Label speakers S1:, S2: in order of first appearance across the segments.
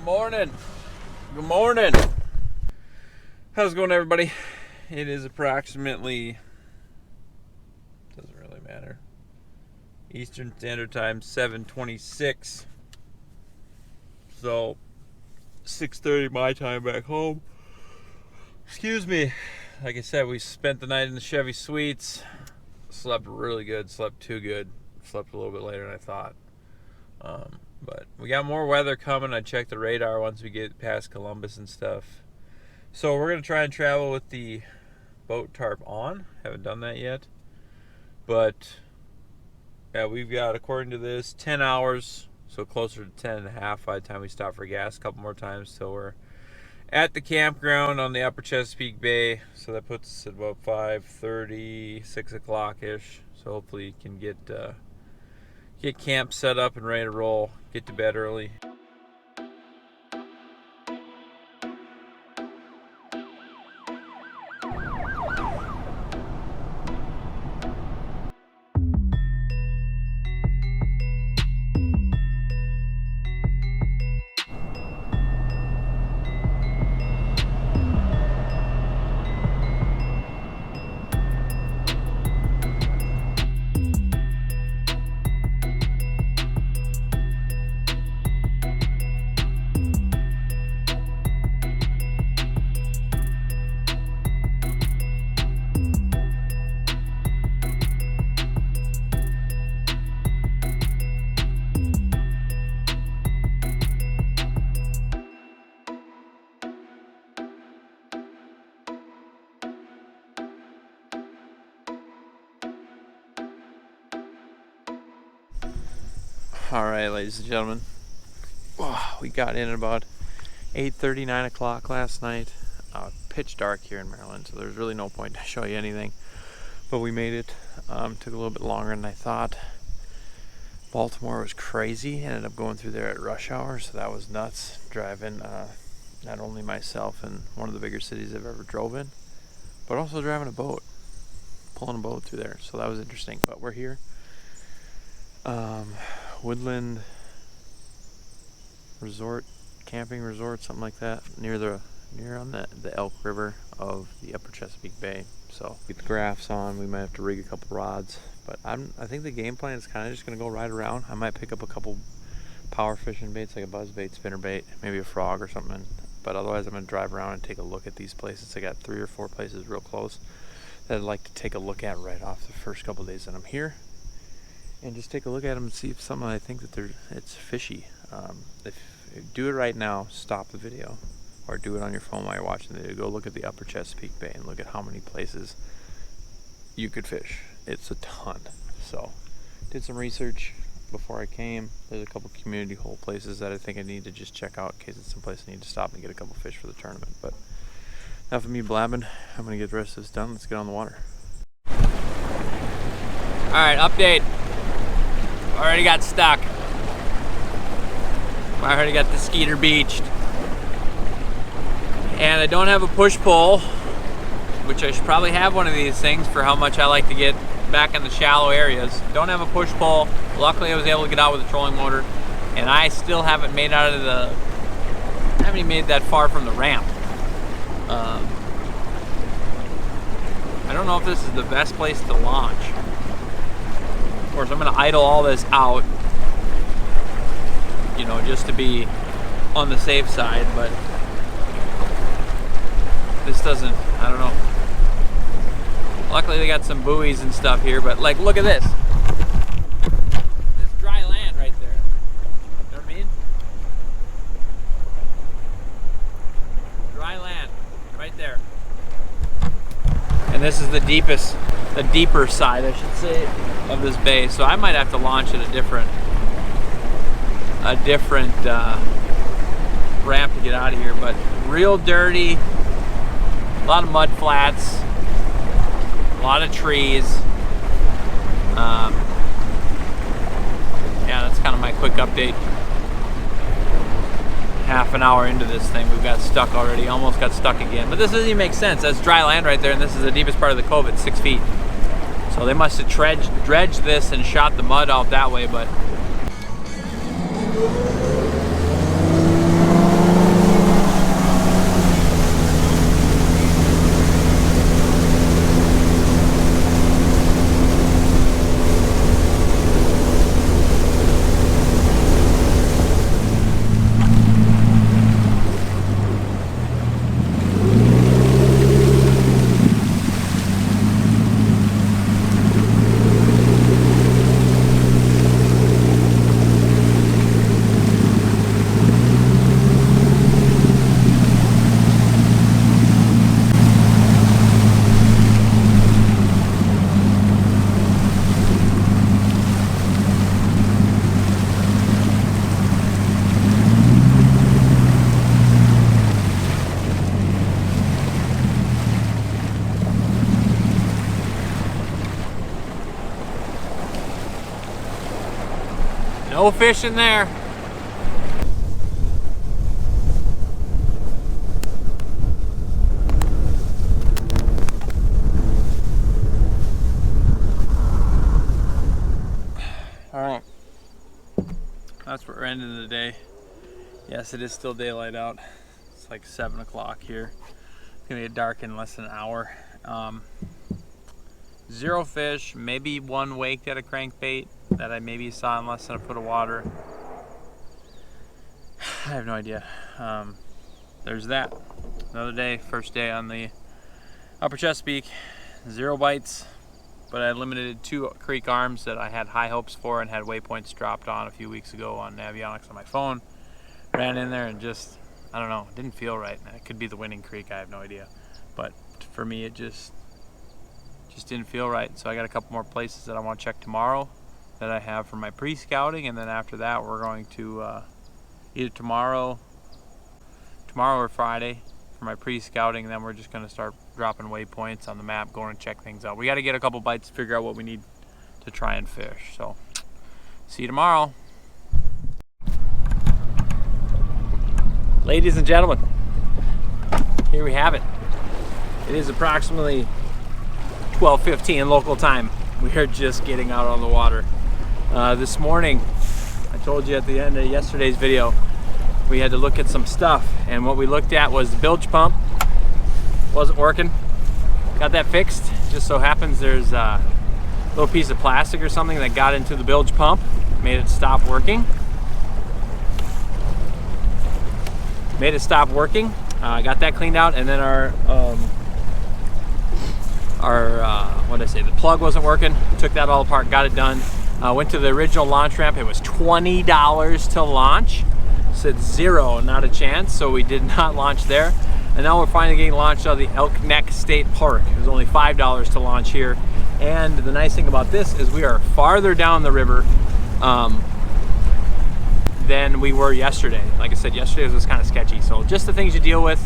S1: Good morning. Good morning. How's it going, everybody? It is approximately, doesn't really matter, Eastern Standard Time, 7:26. So 6:30 my time back home. Excuse me. Like I said, we spent the night in the Chevy Suites. Slept really good. Slept too good. Slept a little bit later than I thought. But we got more weather coming. I checked the radar once we get past Columbus and stuff. So we're going to try and travel with the boat tarp on. Haven't done that yet. But yeah, we've got, according to this, 10 hours. So closer to 10 and a half by the time we stop for gas a couple more times till we're at the campground on the upper Chesapeake Bay. So that puts us at about 5:30, 6 o'clock-ish. So hopefully you can get camp set up and ready to roll. Get to bed early. All right, ladies and gentlemen, we got in at about 8:30, 9 o'clock last night. Pitch dark here in Maryland, so there's really no point to show you anything. But we made it. Took a little bit longer than I thought. Baltimore was crazy. Ended up going through there at rush hour, so that was nuts. Driving not only myself in one of the bigger cities I've ever drove in, but also driving a boat, pulling a boat through there. So that was interesting. But we're here. Woodland Resort, camping resort, something like that, near on the Elk River of the upper Chesapeake Bay. So get the graphs on. We might have to rig a couple rods, but I think the game plan is kind of just gonna go right around. I might pick up a couple power fishing baits, like a buzz bait, spinner bait, maybe a frog or something. But otherwise, I'm gonna drive around and take a look at these places. I got 3 or 4 places real close that I'd like to take a look at right off the first couple days that I'm here. And just take a look at them and see if something I think that it's fishy. If you do it right now, stop the video, or do it on your phone while you're watching the video. Go look at the upper Chesapeake Bay and look at how many places you could fish. It's a ton. So, did some research before I came. There's a couple community hole places that I think I need to just check out in case it's some place I need to stop and get a couple fish for the tournament. But enough of me blabbing. I'm gonna get the rest of this done. Let's get on the water. All right, update. Already got stuck. I already got the skeeter beached. And I don't have a push-pull, which I should probably have one of these things for how much I like to get back in the shallow areas. Don't have a push-pull. Luckily I was able to get out with a trolling motor, and I still haven't made I haven't even made that far from the ramp. I don't know if this is the best place to launch. Of course, I'm going to idle all this out, you know, just to be on the safe side, but this doesn't, I don't know. Luckily, they got some buoys and stuff here, but like, look at this. This dry land right there. You know what I mean? Dry land, right there. And this is the deeper side, I should say, of this bay. So I might have to launch at a different ramp to get out of here. But real dirty, a lot of mud flats, a lot of trees. Yeah, that's kind of my quick update. Half an hour into this thing, we've got stuck already, almost got stuck again. But this doesn't even make sense. That's dry land right there, and this is the deepest part of the cove at 6 feet. So they must have dredged this and shot the mud out that way, but No fish in there. All right, that's what we're ending the day. Yes, it is still daylight out. It's like 7 o'clock here. It's gonna get dark in less than an hour. 0 fish, maybe 1 wake at a crankbait that I maybe saw in less than a foot of water. I have no idea. There's that. Another day, first day on the Upper Chesapeake. 0 bites, but I limited 2 creek arms that I had high hopes for and had waypoints dropped on a few weeks ago on Navionics on my phone. Ran in there and just, I don't know, didn't feel right. It could be the winning creek, I have no idea. But for me, it just didn't feel right. So I got a couple more places that I want to check tomorrow that I have for my pre-scouting, and then after that we're going to either tomorrow or Friday for my pre-scouting, and then we're just going to start dropping waypoints on the map, going and check things out. We got to get a couple bites to figure out what we need to try and fish. So see you tomorrow. Ladies and gentlemen, here we have it. It is approximately 12:15 local time. We are just getting out on the water. This morning, I told you at the end of yesterday's video, we had to look at some stuff, and what we looked at was the bilge pump. Wasn't working. Got that fixed. Just so happens there's a little piece of plastic or something that got into the bilge pump, made it stop working. Got that cleaned out, and then the plug wasn't working. Took that all apart, got it done. Went to the original launch ramp. It was $20 to launch. Said 0, not a chance, so we did not launch there. And now we're finally getting launched out of the Elk Neck State Park. It was only $5 to launch here. And the nice thing about this is we are farther down the river than we were yesterday. Like I said, yesterday was kind of sketchy. So just the things you deal with.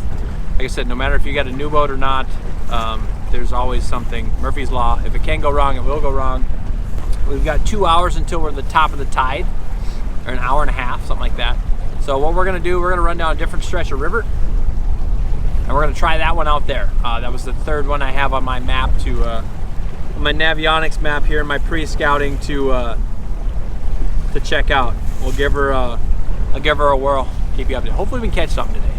S1: Like I said, no matter if you got a new boat or not, there's always something. Murphy's Law. If it can go wrong, it will go wrong. We've got 2 hours until we're at the top of the tide, or an hour and a half, something like that. So what we're gonna do, we're gonna run down a different stretch of river, and we're gonna try that one out there. That was the 3rd one I have on my map my Navionics map here in my pre-scouting to check out. I'll give her a whirl. Keep you updated. Hopefully we can catch something today.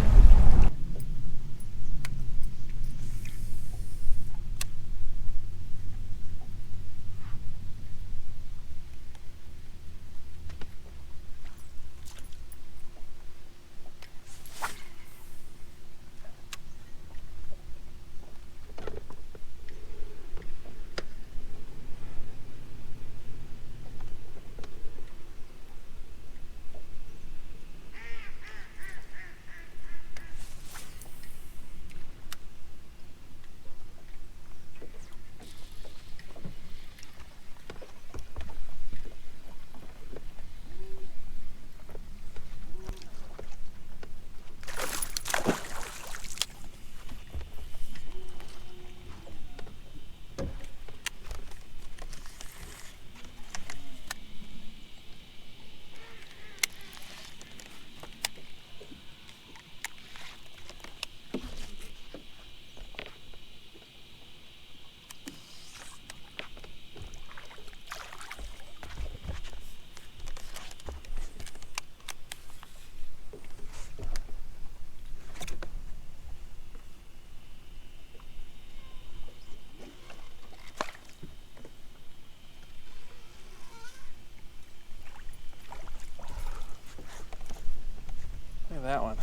S1: Look at that one.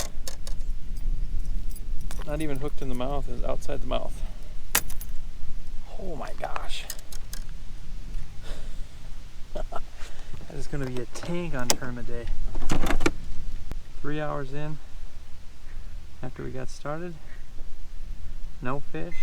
S1: Not even hooked in the mouth, it's outside the mouth. Oh my gosh. That is going to be a tank on tournament day. 3 hours in after we got started. No fish.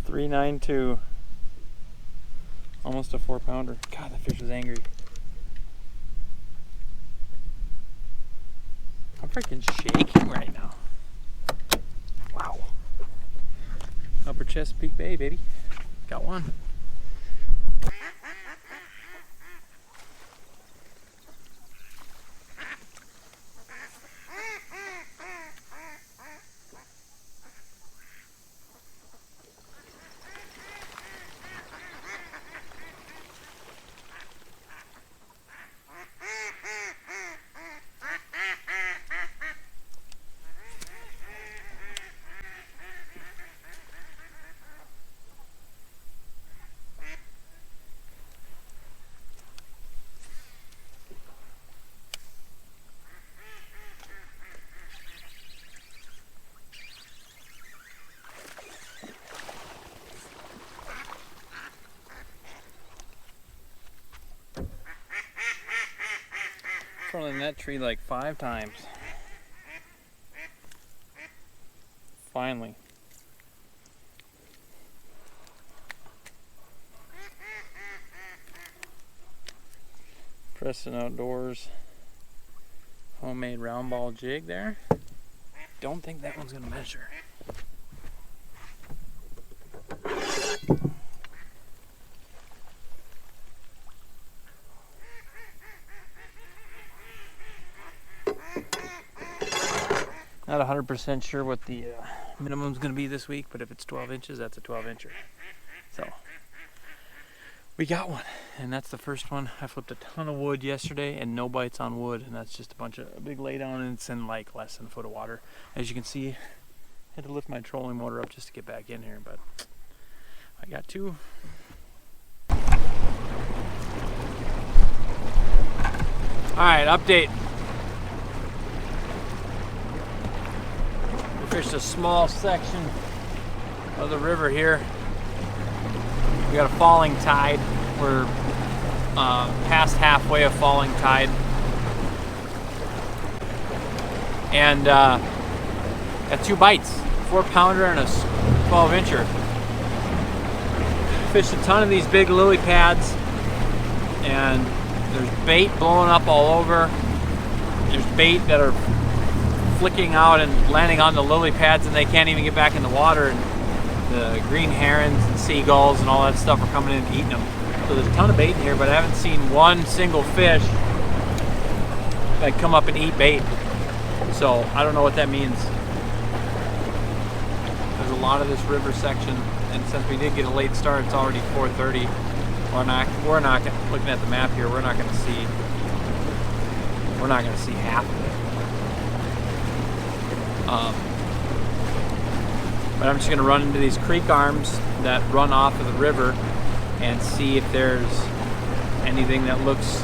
S1: $3.92, almost a 4-pounder. God, that fish was angry. freaking shaking right now. Wow. Upper Chesapeake Bay, baby. Got one. Trolling that tree like 5 times. Finally. Preston Outdoors homemade round ball jig there. Don't think that one's gonna measure. Not 100% sure what the minimum's going to be this week, but if it's 12 inches, that's a 12 incher. So, we got one, and that's the first one. I flipped a ton of wood yesterday, and no bites on wood, and that's just a big laydown, and it's in like less than a foot of water. As you can see, I had to lift my trolling motor up just to get back in here, but I got 2. Alright, update. Fished a small section of the river here. We got a falling tide. We're past halfway of falling tide. And got 2 bites, 4-pounder and a 12-incher. Fished a ton of these big lily pads, and there's bait blowing up all over. There's bait that are flicking out and landing on the lily pads, and they can't even get back in the water, and the green herons and seagulls and all that stuff are coming in and eating them. So there's a ton of bait in here, but I haven't seen one single fish like come up and eat bait. So I don't know what that means. There's a lot of this river section, and since we did get a late start, it's already 4:30. We're not looking at the map here. We're not going to see half of it. But I'm just going to run into these creek arms that run off of the river and see if there's anything that looks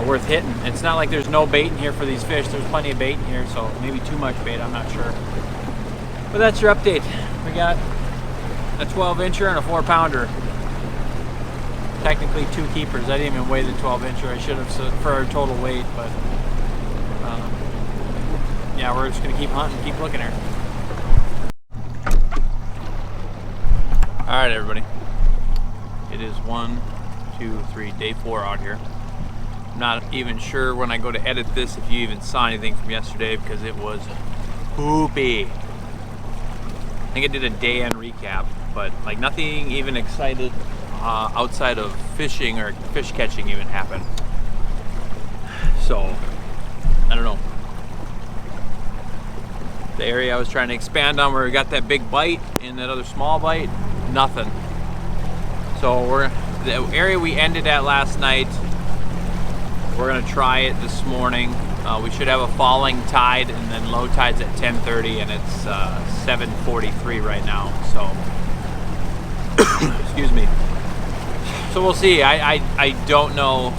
S1: worth hitting. It's not like there's no bait in here for these fish. There's plenty of bait in here, so maybe too much bait, I'm not sure. But that's your update. We got a 12-incher and a 4-pounder. Technically 2 keepers. I didn't even weigh the 12-incher. I should have for our total weight, but yeah, we're just gonna keep hunting, keep looking here. All right, everybody. It is 1, 2, 3, day 4 out here. I'm not even sure when I go to edit this if you even saw anything from yesterday, because it was poopy. I think I did a day end recap, but like nothing even excited outside of fishing or fish catching even happened. So I don't know. The area I was trying to expand on, where we got that big bite and that other small bite, nothing. So the area we ended at last night, we're gonna try it this morning. We should have a falling tide, and then low tide's at 10:30, and it's 7:43 right now. So excuse me. So we'll see. I don't know.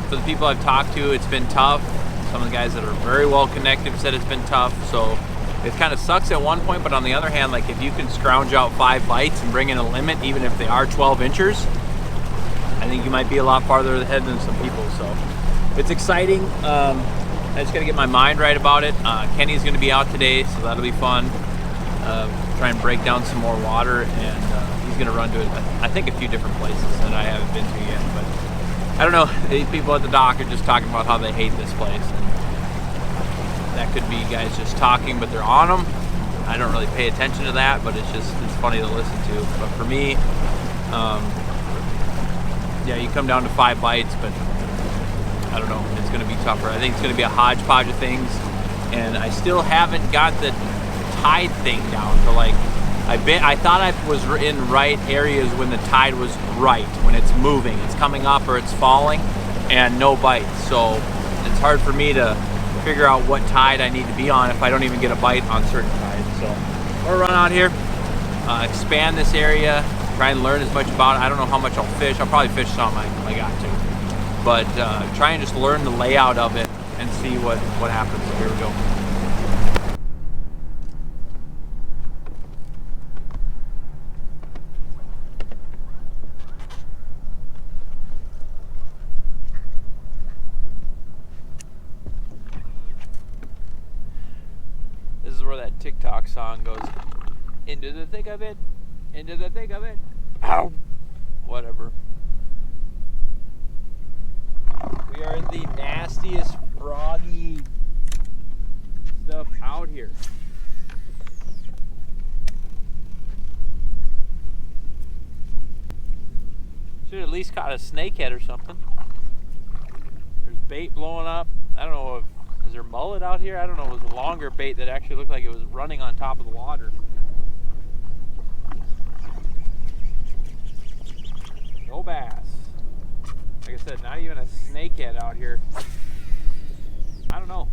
S1: For the people I've talked to, it's been tough. Some of the guys that are very well connected said it's been tough. So it kind of sucks at one point, but on the other hand, like if you can scrounge out 5 bites and bring in a limit, even if they are 12 inchers, I think you might be a lot farther ahead than some people. So it's exciting. I just got to get my mind right about it. Kenny's going to be out today, so that'll be fun. Try and break down some more water, and he's going to run to it, I think, a few different places that I haven't been to yet. But I don't know. The people at the dock are just talking about how they hate this place. And could be guys just talking, but they're on them. I don't really pay attention to that, but it's funny to listen to. But for me, yeah, you come down to 5 bites, but I don't know, it's going to be tougher. I think it's going to be a hodgepodge of things, and I still haven't got the tide thing down. So like, I thought I was in right areas when the tide was right, when it's moving, it's coming up or it's falling, and no bites. So it's hard for me to figure out what tide I need to be on if I don't even get a bite on certain tides. So I'm gonna run out here, expand this area, try and learn as much about it. I don't know how much I'll fish. I'll probably fish some I got to. But try and just learn the layout of it and see what happens. So here we go. This is where that TikTok song goes. Into the thick of it. Into the thick of it. Ow! Whatever. We are in the nastiest froggy stuff out here. Should at least caught a snakehead or something. There's bait blowing up. I don't know is there mullet out here? I don't know. It was a longer bait that actually looked like it was running on top of the water. No bass. Like I said, not even a snakehead out here. I don't know.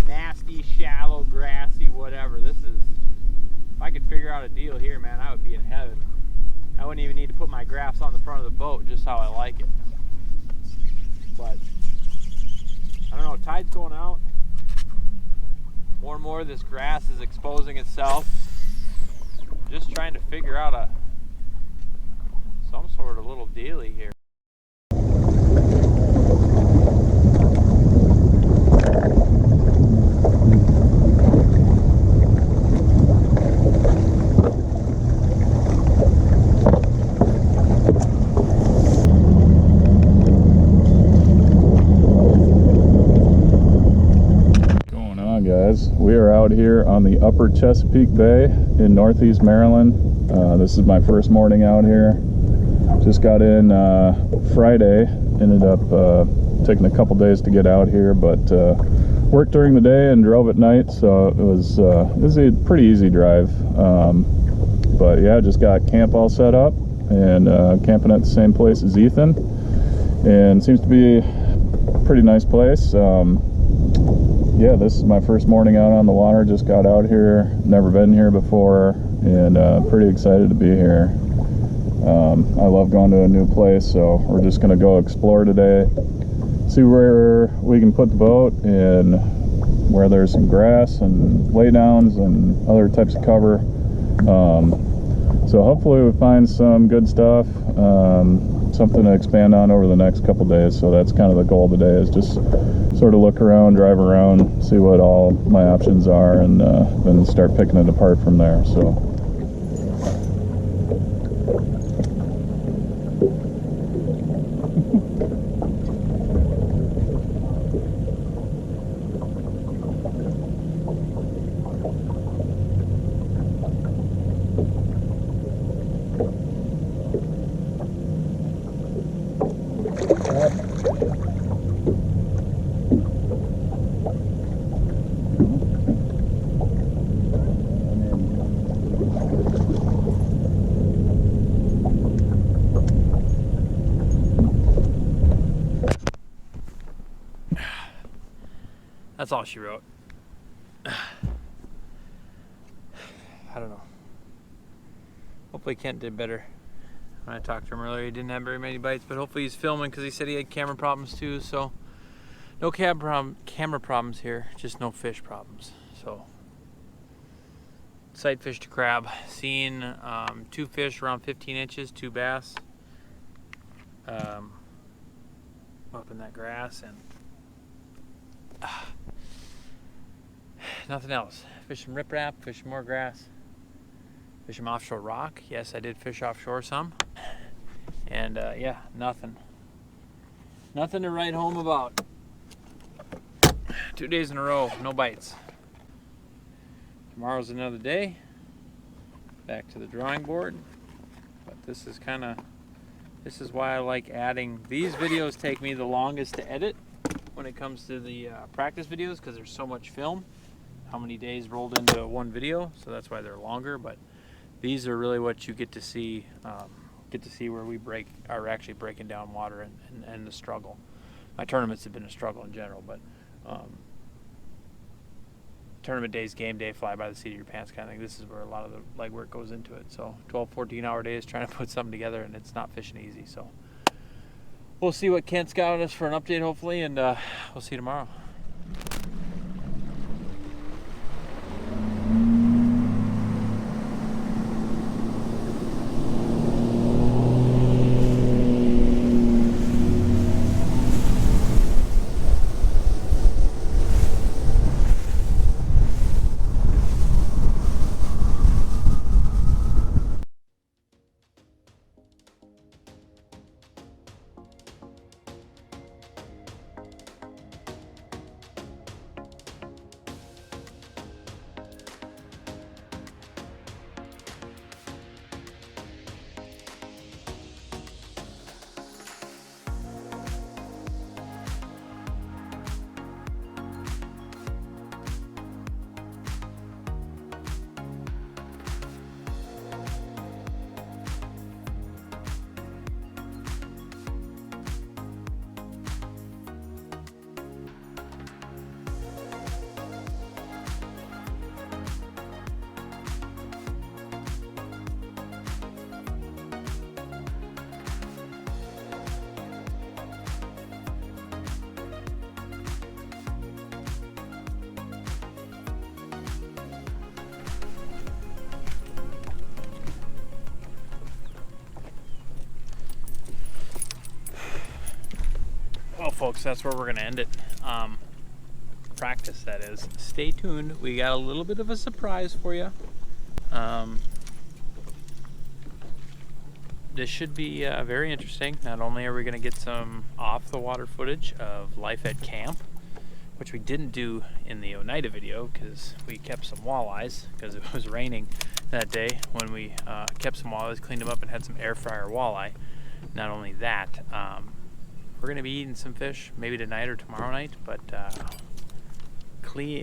S1: Nasty, shallow, grassy, whatever. This is, if I could figure out a deal here, man, I would be in heaven. I wouldn't even need to put my graphs on the front of the boat, just how I like it. But I don't know, tide's going out. More and more of this grass is exposing itself. Just trying to figure out some sort of little dealie here.
S2: Guys, we are out here on the upper Chesapeake Bay in northeast Maryland. This is my first morning out here. Just got in Friday, ended up taking a couple days to get out here, but worked during the day and drove at night, so it was a pretty easy drive. But yeah, just got camp all set up and camping at the same place as Ethen, and seems to be a pretty nice place. Yeah, this is my first morning out on the water. Just got out here, never been here before, and pretty excited to be here. I love going to a new place, so we're just going to go explore today, see where we can put the boat and where there's some grass and laydowns and other types of cover. So hopefully we find some good stuff, something to expand on over the next couple days. So that's kind of the goal today, is just sort of look around, drive around, see what all my options are, and then start picking it apart from there. So
S1: That's all she wrote. I don't know. Hopefully Kent did better. When I talked to him earlier, he didn't have very many bites, but hopefully he's filming, because he said he had camera problems too. So no camera problems here, just no fish problems. So sight fish to crab. Seen 2 fish around 15 inches, 2 bass up in that grass, and nothing else. Fish some riprap, fish some more grass, fish some offshore rock. Yes, I did fish offshore some. And yeah, nothing to write home about. 2 days in a row, no bites. Tomorrow's another day. Back to the drawing board. But this is why I like adding. These videos take me the longest to edit when it comes to the practice videos, because there's so much film. How many days rolled into one video, so that's why they're longer. But these are really what you get to see where we are actually breaking down water and the struggle. My tournaments have been a struggle in general, but tournament days, game day, fly by the seat of your pants kind of thing. This is where a lot of the legwork goes into it. So 12, 14-hour days trying to put something together, and it's not fishing easy. So we'll see what Kent's got on us for an update, hopefully, and we'll see you tomorrow. Well, folks, that's where we're going to end it. Practice, that is. Stay tuned. We got a little bit of a surprise for you. This should be very interesting. Not only are we going to get some off-the-water footage of life at camp, which we didn't do in the Oneida video because we kept some walleyes because it was raining that day when we kept some walleyes, cleaned them up, and had some air fryer walleye. Not only that, we're going to be eating some fish maybe tonight or tomorrow night, but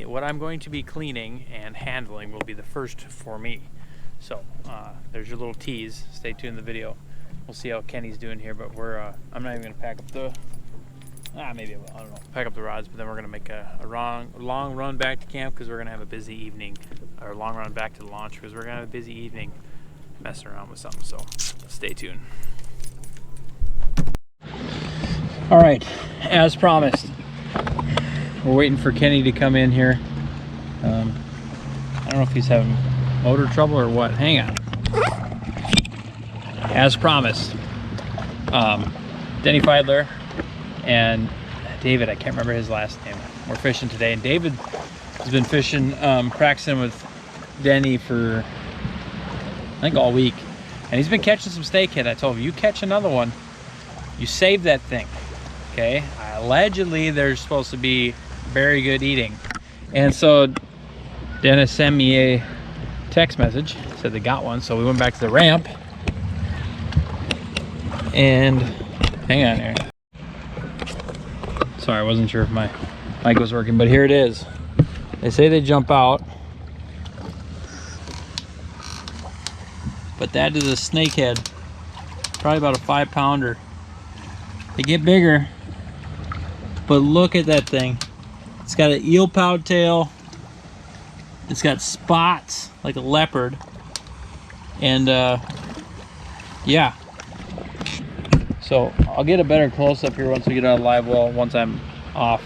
S1: what I'm going to be cleaning and handling will be the first for me. So there's your little tease. Stay tuned in the video. We'll see how Kenny's doing here, but I'm not even going to pack up the maybe I don't know, pack up the rods, but then we're going to make a long run back to camp because we're going to have a busy evening, or long run back to the launch because we're going to have a busy evening messing around with something. So stay tuned. All right, as promised, we're waiting for Kenny to come in here. I don't know if he's having motor trouble or what. Hang on. As promised, Denny Feidler and David, I can't remember his last name, we're fishing today, and David has been fishing, practicing with Denny for I think all week, and he's been catching some snakehead. I told him, you catch another one, you save that thing. Okay, allegedly there's supposed to be very good eating, and so Dennis sent me a text message, said they got one. So we went back to the ramp, and hang on here, sorry, I wasn't sure if my mic was working, but here it is. They say they jump out, but that is a snakehead, probably about a 5-pounder. They get bigger, but look at that thing. It's got an eel pout tail. It's got spots like a leopard. And yeah. So I'll get a better close-up here once we get on a live well, once I'm off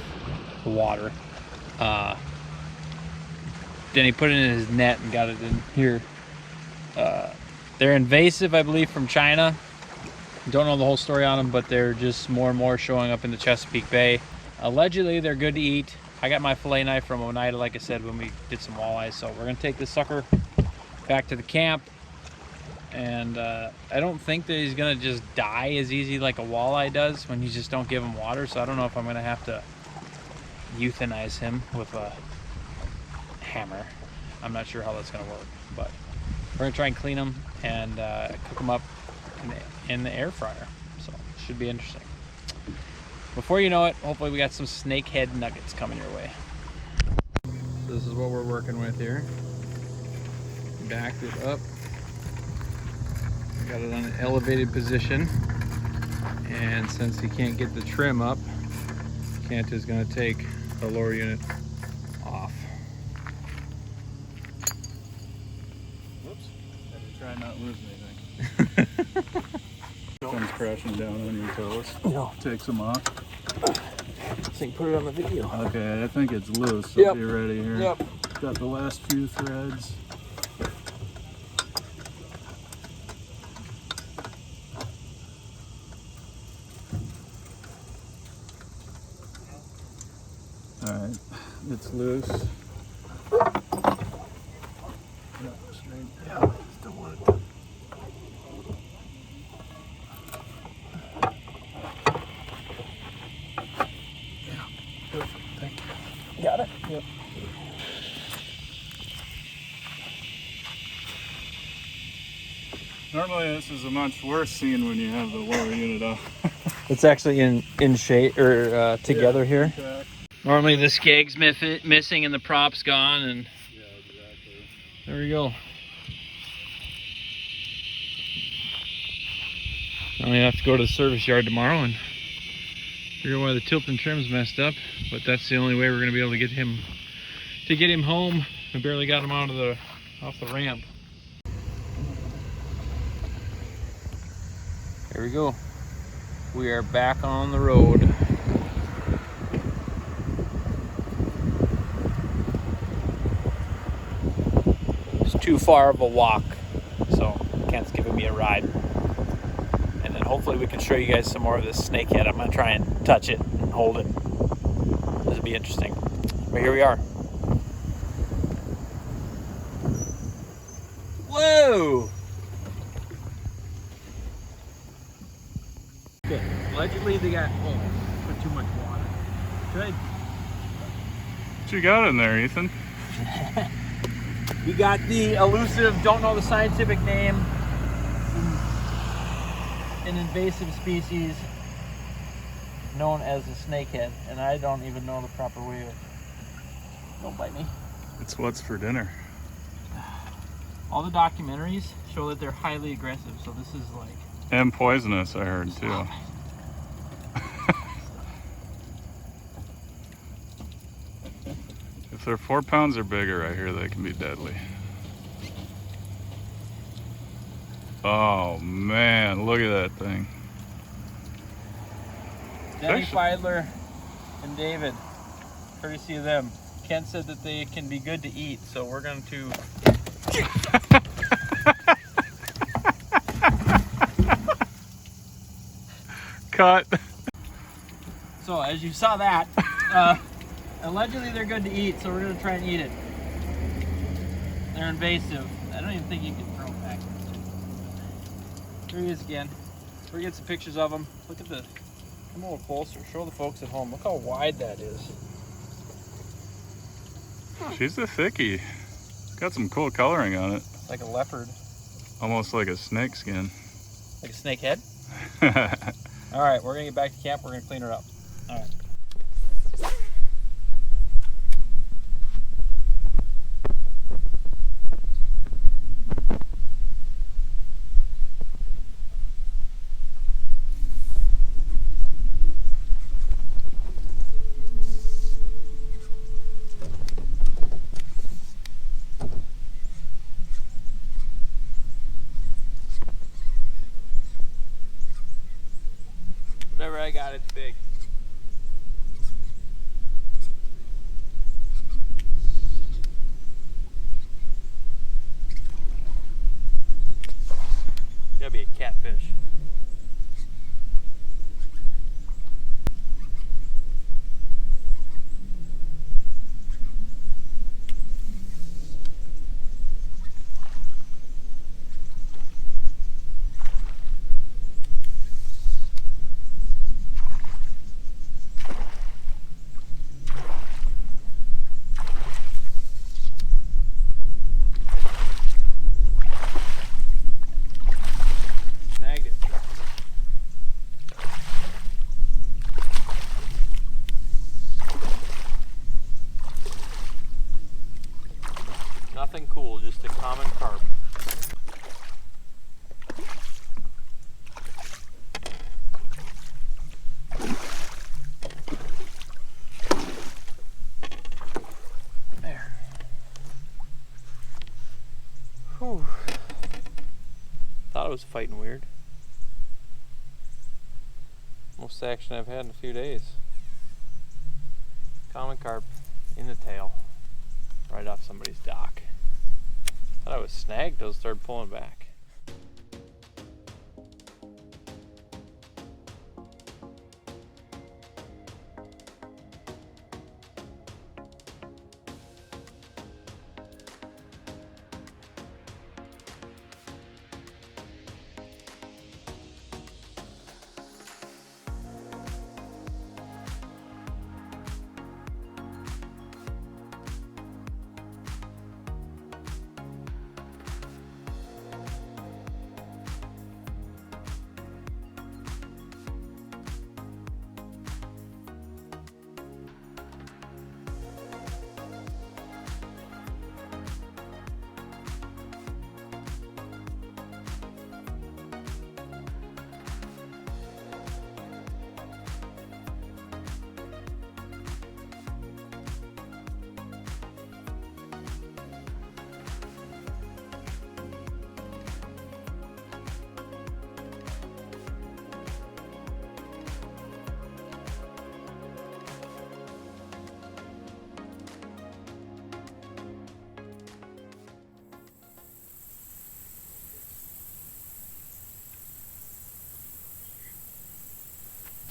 S1: the water. Then he put it in his net and got it in here. They're invasive, I believe, from China. Don't know the whole story on them, but they're just more and more showing up in the Chesapeake Bay. Allegedly, they're good to eat. I got my fillet knife from Oneida, like I said, when we did some walleyes. So we're gonna take this sucker back to the camp. And I don't think that he's gonna just die as easy like a walleye does when you just don't give him water. So I don't know if I'm gonna have to
S3: euthanize him with a hammer. I'm not sure how that's gonna work, but we're gonna try and clean them and cook them up in the air fryer. So it should be interesting. Before you know it, hopefully we got some snakehead nuggets coming your way. This is what we're working with here. Backed it up. Got it on an elevated position. And since he can't get the trim up, Kent is going to take the lower unit off.
S2: Whoops. Had to try not lose anything. Comes crashing down on your toes.
S3: No.
S2: Takes them off.
S3: So you put it on the video.
S2: Okay, I think it's loose, so
S3: Yep.
S2: be ready here.
S3: Yep.
S2: Got the last few threads. Alright, it's loose. Yeah, still want it. Yeah, perfect. Thank you.
S3: Got it?
S2: Yep. Normally this is a much worse scene when you have the lower unit off.
S3: It's actually in shape or together here.
S2: Intact.
S3: Normally the skeg's missing and the prop's gone, and
S2: Yeah, exactly.
S3: there we go. I'm gonna have to go to the service yard tomorrow and figure out why the tilt and trim's messed up, but that's the only way we're gonna be able to get him home. I barely got him off the ramp. Here we go. We are back on the road. It's too far of a walk, so Kent's giving me a ride. And then hopefully we can show you guys some more of this snakehead. I'm gonna try and touch it and hold it. This will be interesting. But here we are. Whoa! Okay, allegedly they got, put too much water. Good.
S2: What you got in there, Ethan?
S3: We got the elusive, don't know the scientific name, an invasive species known as the snakehead, and I don't even know the proper way of, don't bite me.
S2: It's what's for dinner.
S3: All the documentaries show that they're highly aggressive, so this is like...
S2: And poisonous, I heard, too. If they're 4 pounds or bigger, I hear they can be deadly. Oh man, look at that thing.
S3: Denny Feidler and David, courtesy of them. Kent said that they can be good to eat, so we're going to...
S2: Cut.
S3: So as you saw that, allegedly they're good to eat, so we're going to try and eat it. They're invasive. I don't even think you can throw them back. Here he is again. We're going to get some pictures of him. Look at the... Come a little closer. Show the folks at home. Look how wide that is.
S2: She's a thickie. Got some cool coloring on it.
S3: Like a leopard.
S2: Almost like a snake skin.
S3: Like a snake head? All right, we're going to get back to camp. We're going to clean her up. All right. Whatever I got, it's big. Gotta be a catfish.
S1: cool, just a common carp. There. Whew. Thought it was fighting weird. Most action I've had in a few days. Common carp in the tail, right off somebody's dock. Thought I was snagged till I started pulling back.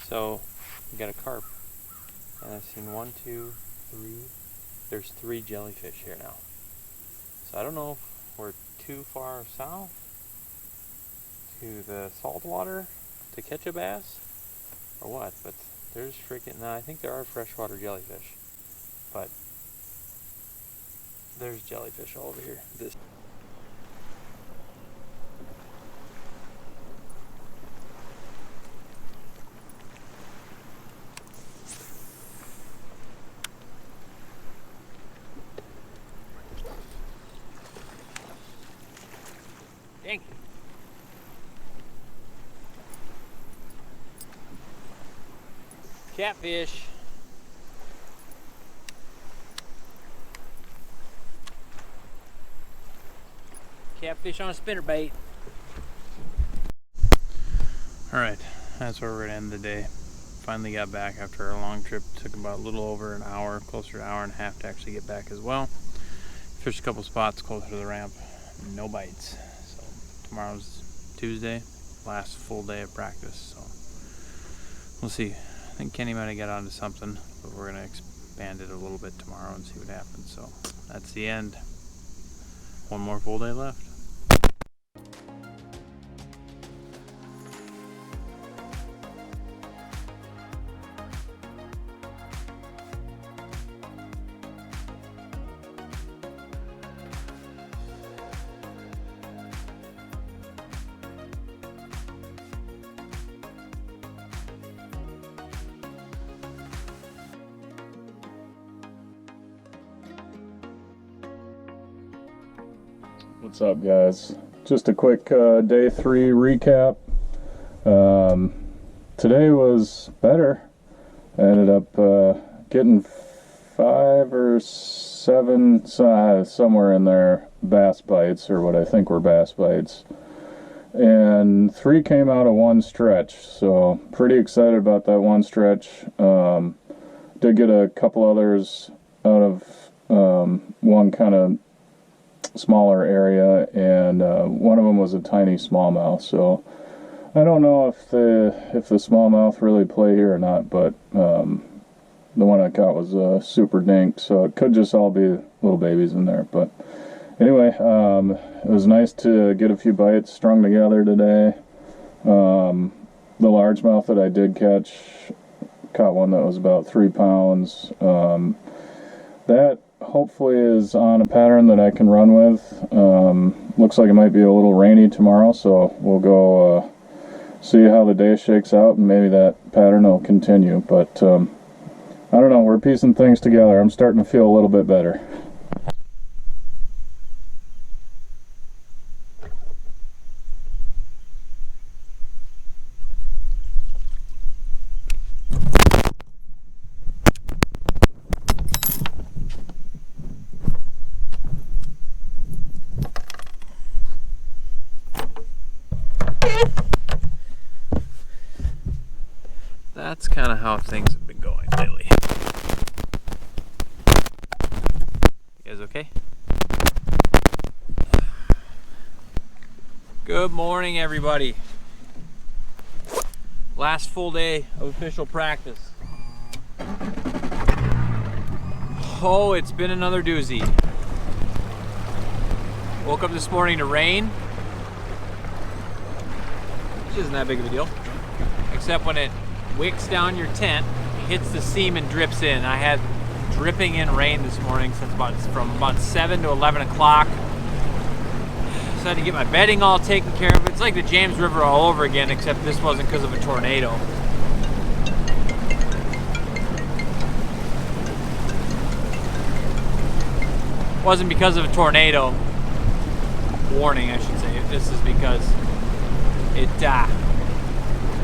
S1: So we got a carp, and I've seen 1, 2, 3. There's 3 jellyfish here now. So I don't know if we're too far south to the salt water to catch a bass or what, but there's freaking, I think there are freshwater jellyfish, but there's jellyfish all over here. This dang. Catfish. Catfish on a spinnerbait. Alright, that's where we're going to end the day. Finally got back after a long trip. Took about a little over an hour, closer to an hour and a half to actually get back as well. Fished a couple spots closer to the ramp. No bites. So tomorrow's Tuesday, last full day of practice. So we'll see. I think Kenny might have got onto something, but we're going to expand it a little bit tomorrow and see what happens. So that's the end. One more full day left.
S2: What's up, guys? Just a quick day 3 recap. Today was better. I ended up getting 5 or 7, somewhere in there, bass bites, or what I think were bass bites. And 3 came out of one stretch, so pretty excited about that one stretch. Did get a couple others out of one kind of smaller area, and one of them was a tiny smallmouth. So I don't know if the smallmouth really play here or not, but the one I caught was super dinked, so it could just all be little babies in there. But anyway, it was nice to get a few bites strung together today. The largemouth that I did catch, caught one that was about 3 pounds. That hopefully is on a pattern that I can run with. Looks like it might be a little rainy tomorrow, so we'll go see how the day shakes out, and maybe that pattern will continue. But I don't know, we're piecing things together. I'm starting to feel a little bit better.
S1: how things have been going lately. You guys okay? Good morning, everybody. Last full day of official practice. Oh, it's been another doozy. Woke up this morning to rain, which isn't that big of a deal, except when it wicks down your tent, hits the seam and drips in. I had dripping in rain this morning since from about 7 to 11 o'clock. So I had to get my bedding all taken care of. It's like the James River all over again, except this wasn't because of a tornado. It wasn't because of a tornado warning, I should say. This is because it,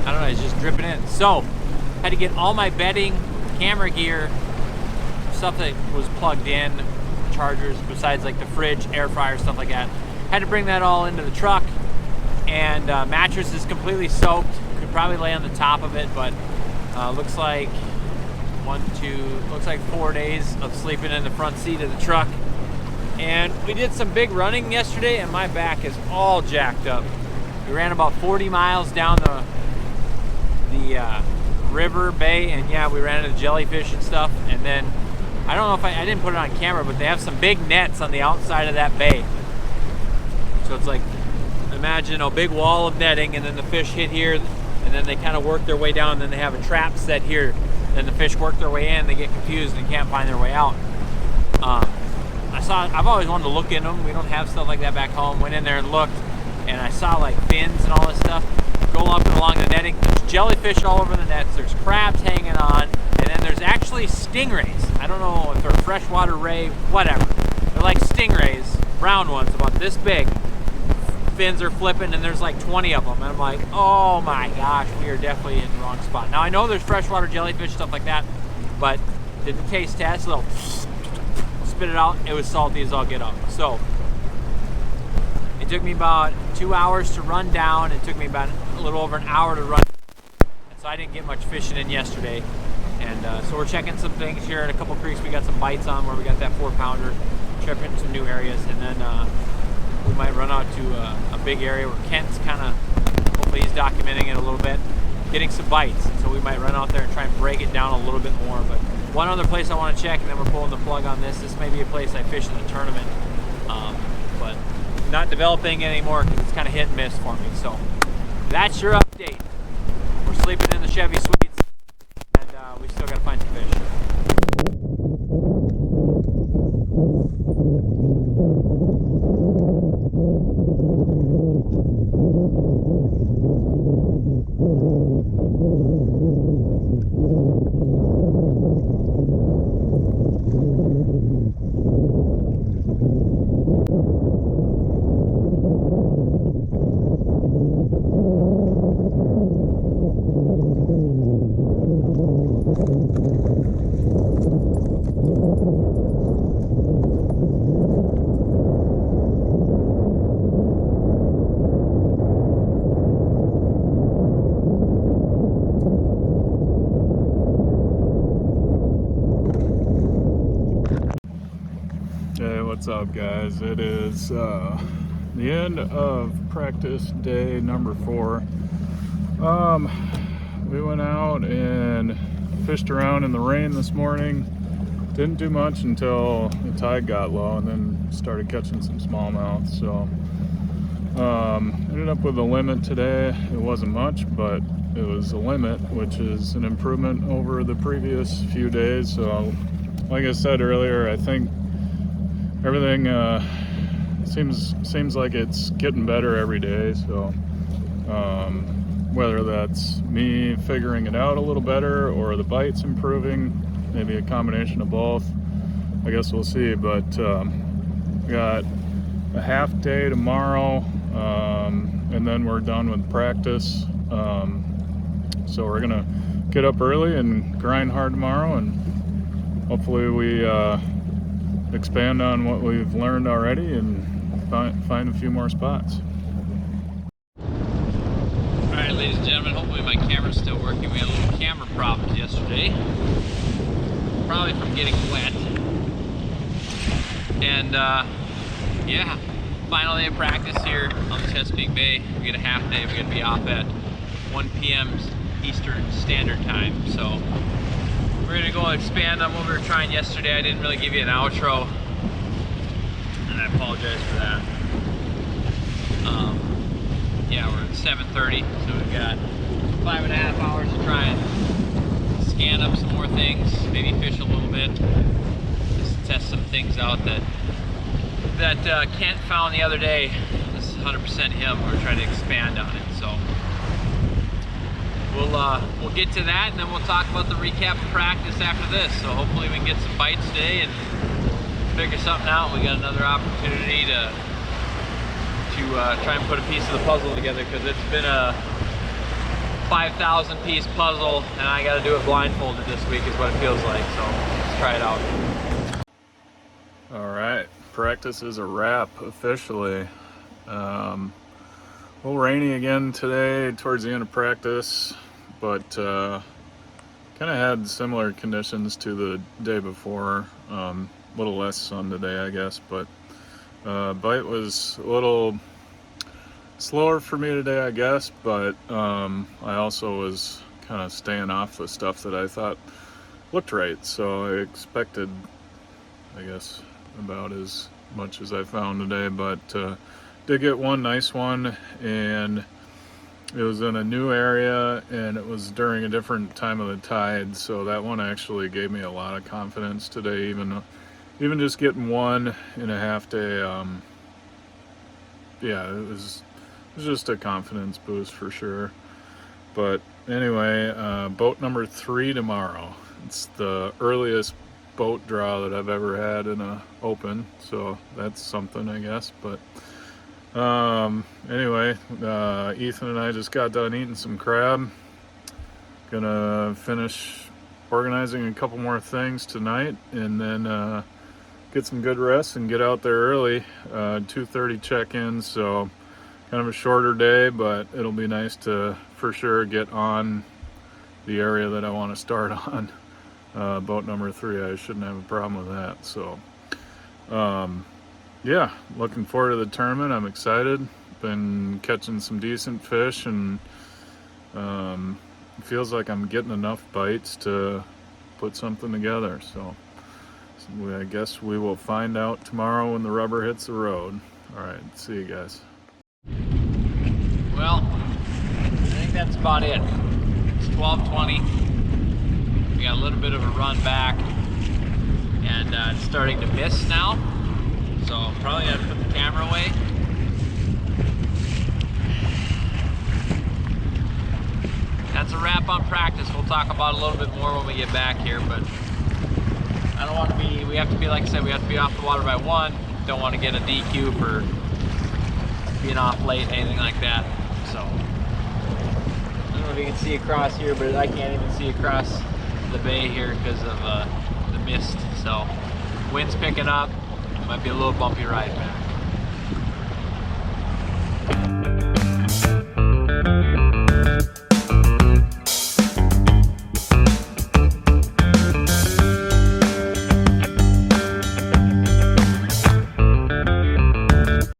S1: I don't know, it's just dripping in. So, had to get all my bedding, camera gear, stuff that was plugged in, chargers, besides like the fridge, air fryer, stuff like that. Had to bring that all into the truck, and mattress is completely soaked. Could probably lay on the top of it, but looks like looks like 4 days of sleeping in the front seat of the truck. And we did some big running yesterday, and my back is all jacked up. We ran about 40 miles down the river bay, and yeah, we ran into jellyfish and stuff. And then I don't know if I didn't put it on camera, but they have some big nets on the outside of that bay. So it's like, imagine a big wall of netting, and then the fish hit here, and then they kind of work their way down, and then they have a trap set here. Then the fish work their way in, they get confused and can't find their way out. I've always wanted to look in them. We don't have stuff like that back home. Went in there and looked, and I saw like fins and all this stuff go up and along the netting. There's jellyfish all over the nets. There's crabs hanging on, and then there's actually stingrays. I don't know if they're freshwater ray, whatever. They're like stingrays, brown ones, about this big. Fins are flipping, and there's like 20 of them. And I'm like, oh my gosh, we are definitely in the wrong spot. Now I know there's freshwater jellyfish, stuff like that, but did the taste test, little spit it out, it was salty as all get up. So it took me about 2 hours to run down. It took me about a little over an hour to run. And so I didn't get much fishing in yesterday. And so we're checking some things here in a couple creeks. We got some bites on where we got that 4-pounder, checking some new areas, and then we might run out to a big area where Kent's kind of, hopefully he's documenting it a little bit, getting some bites. And so we might run out there and try and break it down a little bit more. But one other place I want to check, and then we're pulling the plug on this. This may be a place I fish in the tournament, but not developing anymore because it's kind of hit and miss for me. So that's your update. We're sleeping in the Chevy Suites, and we still got to find some fish.
S2: What's up, guys? It is the end of practice day number 4. We went out and fished around in the rain this morning. Didn't do much until the tide got low, and then started catching some smallmouth. So ended up with a limit today. It wasn't much, but it was a limit, which is an improvement over the previous few days. So like I said earlier, I think everything seems like it's getting better every day. So whether that's me figuring it out a little better or the bites improving, maybe a combination of both, I guess we'll see. But we got a half day tomorrow, and then we're done with practice. So we're gonna get up early and grind hard tomorrow, and hopefully we expand on what we've learned already and find a few more spots.
S3: All right, ladies and gentlemen, and hopefully my camera's still working. We had a little camera problems yesterday, probably from getting wet. And yeah, final day of practice here on the Chesapeake Bay. We get a half day. We're gonna be off at 1 p.m. Eastern Standard Time. So we're gonna go expand on what we were trying yesterday. I didn't really give you an outro, and I apologize for that. Yeah, we're at 7:30, so we've got 5.5 hours to try and scan up some more things, maybe fish a little bit, just test some things out that Kent found the other day. This is 100% him. We're trying to expand on it, so we'll get to that, and then we'll talk about the recap of practice after this. So hopefully we can get some bites today and figure something out. We got another opportunity to try and put a piece of the puzzle together, because it's been a 5,000 piece puzzle, and I got to do it blindfolded this week is what it feels like. So let's try it out.
S2: All right, practice is a wrap officially. A little rainy again today towards the end of practice, but kind of had similar conditions to the day before. A little less sun today, I guess, but bite was a little slower for me today, I guess, but I also was kind of staying off the stuff that I thought looked right, so I expected, I guess, about as much as I found today, but did get one nice one, and it was in a new area, and it was during a different time of the tide, so that one actually gave me a lot of confidence today, even just getting one in a half day. Yeah, it was just a confidence boost for sure. But anyway, boat number 3 tomorrow. It's the earliest boat draw that I've ever had in a open, so that's something, I guess. But anyway, Ethan and I just got done eating some crab. Gonna finish organizing a couple more things tonight, and then get some good rest and get out there early. 2:30 check-in, so kind of a shorter day, but it'll be nice to for sure get on the area that I want to start on. Boat number 3, I shouldn't have a problem with that. So yeah, looking forward to the tournament. I'm excited. Been catching some decent fish, and it feels like I'm getting enough bites to put something together. So I guess we will find out tomorrow when the rubber hits the road. All right, see you guys.
S3: Well, I think that's about it. It's 12:20. We got a little bit of a run back, and it's starting to mist now, so I'm probably gonna put the camera away. That's a wrap on practice. We'll talk about it a little bit more when we get back here, but I don't want to be, we have to be, like I said, we have to be off the water by 1. Don't want to get a DQ for being off late, anything like that. So, I don't know if you can see across here, but I can't even see across the bay here because of the mist. So, wind's picking up. Might be a little bumpy ride back.